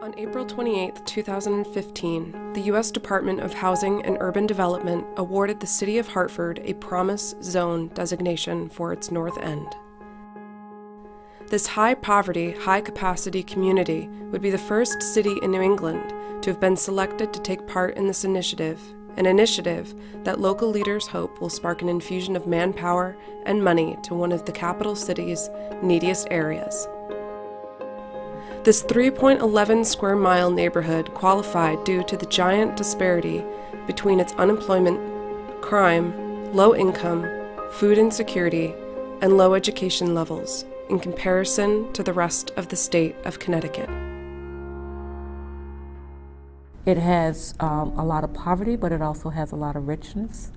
On April 28, 2015, the U.S. Department of Housing and Urban Development awarded the City of Hartford a Promise Zone designation for its North End. This high-poverty, high-capacity community would be the first city in New England to have been selected to take part in this initiative, an initiative that local leaders hope will spark an infusion of manpower and money to one of the capital city's neediest areas. This 3.11 square mile neighborhood qualified due to the giant disparity between its unemployment, crime, low income, food insecurity, and low education levels in comparison to the rest of the state of Connecticut. It has a lot of poverty, but it also has a lot of richness.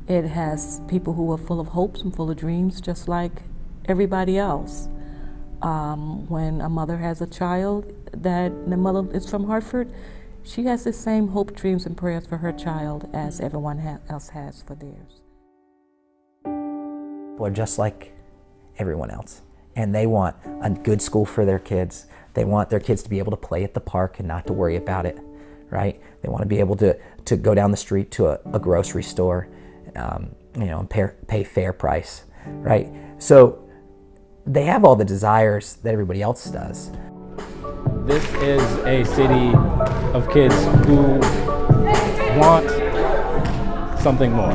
It has people who are full of hopes and full of dreams, just like everybody else. When a mother has a child that the mother is from Hartford, she has the same hope, dreams, and prayers for her child as everyone else has for theirs. People are just like everyone else, and they want a good school for their kids. They want their kids to be able to play at the park and not to worry about it, right? They want to be able to go down the street to a grocery store, and pay fair price, right? So they have all the desires that everybody else does. This is a city of kids who want something more,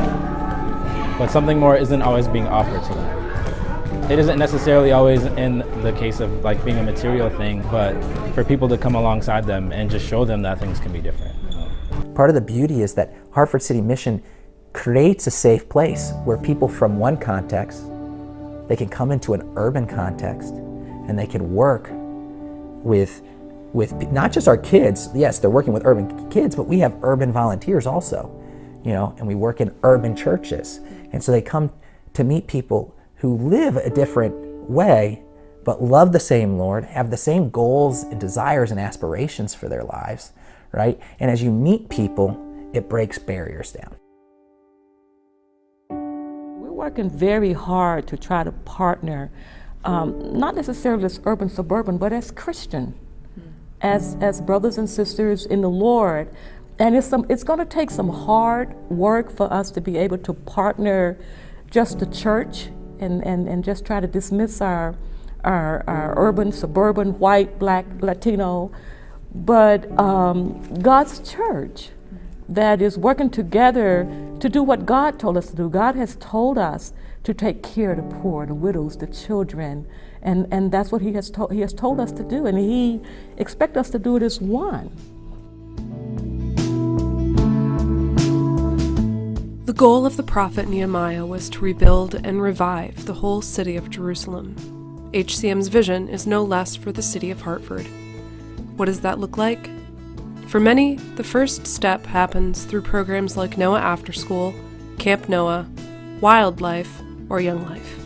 but something more isn't always being offered to them. It isn't necessarily always in the case of like being a material thing, but for people to come alongside them and just show them that things can be different. Part of the beauty is that Hartford City Mission creates a safe place where people from one context, they can come into an urban context and they can work with not just our kids. Yes, they're working with urban kids, but we have urban volunteers also, and we work in urban churches. And so they come to meet people who live a different way, but love the same Lord, have the same goals and desires and aspirations for their lives, right? And as you meet people, it breaks barriers down. We're working very hard to try to partner, not necessarily as urban suburban, but as Christian, as brothers and sisters in the Lord. And it's going to take some hard work for us to be able to partner just the church and just try to dismiss our urban, suburban, white, black, Latino, but God's church that is working together to do what God told us to do. God has told us to take care of the poor, the widows, the children, and that's what He has told us to do, and He expects us to do it as one. The goal of the prophet Nehemiah was to rebuild and revive the whole city of Jerusalem. HCM's vision is no less for the city of Hartford. What does that look like? For many, the first step happens through programs like Noah After School, Camp Noah, Wildlife, or Young Life.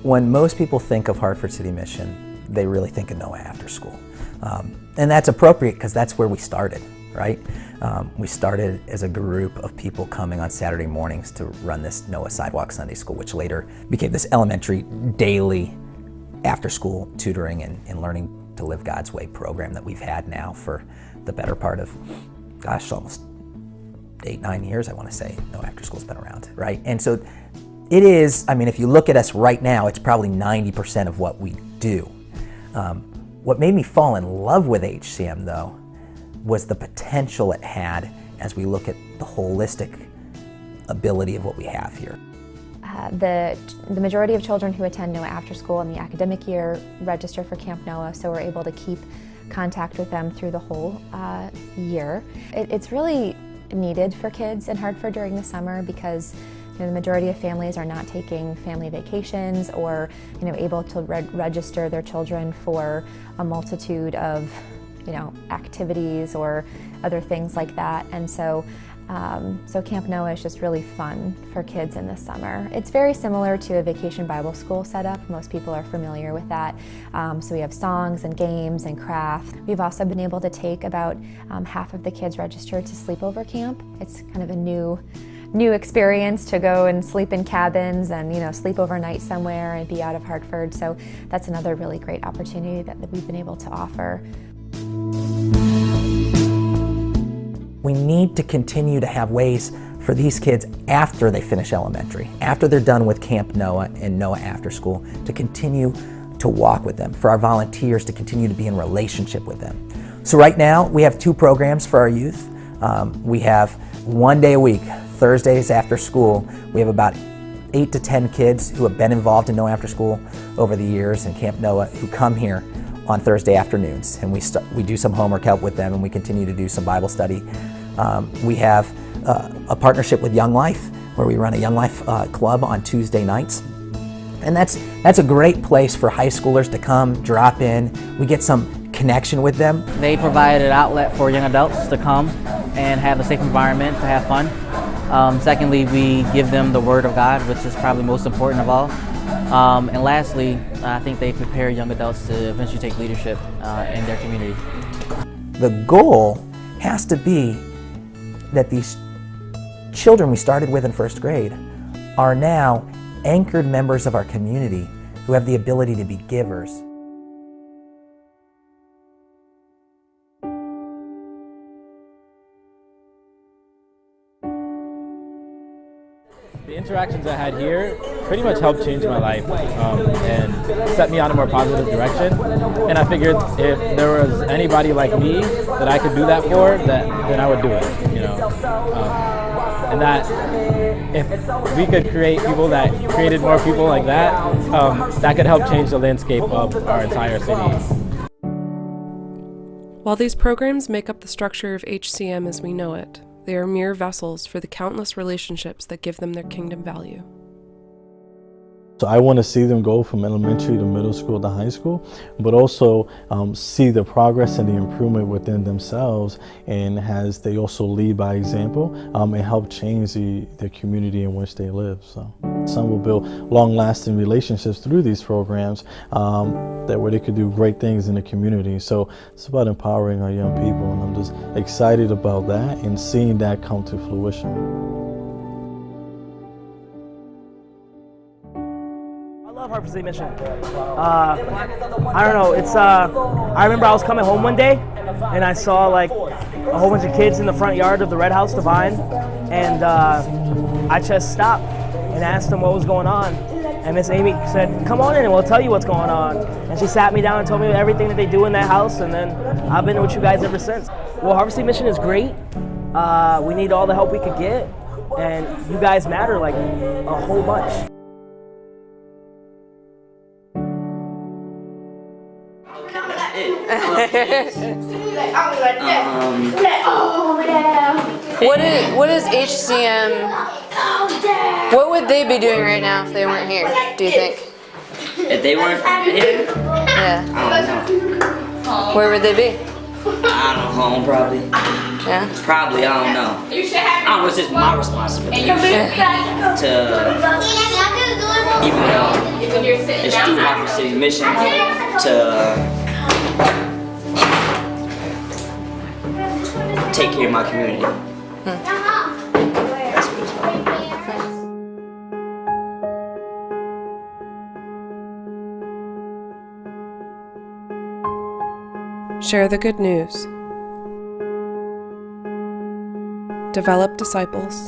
When most people think of Hartford City Mission, they really think of Noah After School. And that's appropriate because that's where we started, right? We started as a group of people coming on Saturday mornings to run this Noah Sidewalk Sunday School, which later became this elementary daily after-school tutoring and learning to live God's way program that we've had now for the better part of, almost 8-9 years, I want to say. Noah After School's been around, right? And so it is, if you look at us right now, it's probably 90% of what we do. What made me fall in love with HCM, though, was the potential it had as we look at the holistic ability of what we have here. The majority of children who attend Noah After School in the academic year register for Camp Noah, so we're able to keep contact with them through the whole year. It's really needed for kids in Hartford during the summer because the majority of families are not taking family vacations or able to register their children for a multitude of activities or other things like that. And so Camp Noah is just really fun for kids in the summer. It's very similar to a vacation Bible school setup. Most people are familiar with that. So we have songs and games and craft. We've also been able to take about half of the kids registered to sleepover camp. It's kind of a new new experience to go and sleep in cabins and, sleep overnight somewhere and be out of Hartford. So that's another really great opportunity that we've been able to offer. We need to continue to have ways for these kids after they finish elementary, after they're done with Camp Noah and Noah After School, to continue to walk with them, for our volunteers to continue to be in relationship with them. So right now, we have 2 programs for our youth. We have 1 day a week, Thursdays after school. We have about 8 to 10 kids who have been involved in Noah After School over the years in Camp Noah who come here on Thursday afternoons, and we do some homework help with them, and we continue to do some Bible study. We have a partnership with Young Life, where we run a Young Life club on Tuesday nights. And that's a great place for high schoolers to come, drop in. We get some connection with them. They provide an outlet for young adults to come and have a safe environment to have fun. Secondly, we give them the Word of God, which is probably most important of all. And lastly, I think they prepare young adults to eventually take leadership in their community. The goal has to be that these children we started with in first grade are now anchored members of our community who have the ability to be givers. The interactions I had here pretty much helped change my life and set me on a more positive direction. And I figured if there was anybody like me that I could do that for, then I would do it. And that if we could create people that created more people like that, that could help change the landscape of our entire city. While these programs make up the structure of HCM as we know it, they are mere vessels for the countless relationships that give them their kingdom value. So I want to see them go from elementary to middle school to high school, but also see the progress and the improvement within themselves, and as they also lead by example and help change the community in which they live. So some will build long-lasting relationships through these programs where they could do great things in the community. So it's about empowering our young people, and I'm just excited about that and seeing that come to fruition. I love Hartford City Mission. I don't know, I remember I was coming home one day and I saw like a whole bunch of kids in the front yard of the Red House, the Vine, and I just stopped and asked them what was going on. And Miss Amy said, "Come on in and we'll tell you what's going on." And she sat me down and told me everything that they do in that house, and then I've been with you guys ever since. Well, Hartford City Mission is great. We need all the help we could get, and you guys matter like a whole bunch. What is HCM? What would they be doing right now if they weren't here, do you think? If they weren't here? Yeah. I don't know. Where would they be? I don't know, home probably. Yeah? Probably, I don't know. I don't know, it's just my responsibility to, even though it's through Hartford City Mission, to take care of my community. That's what it's about. Share the good news. Develop disciples.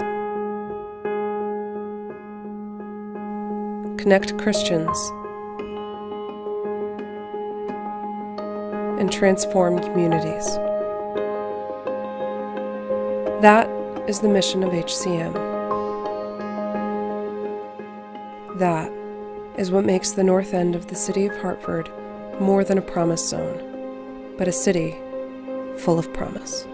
Connect Christians. And transform communities. That is the mission of HCM. That is what makes the north end of the city of Hartford more than a promise zone, but a city full of promise.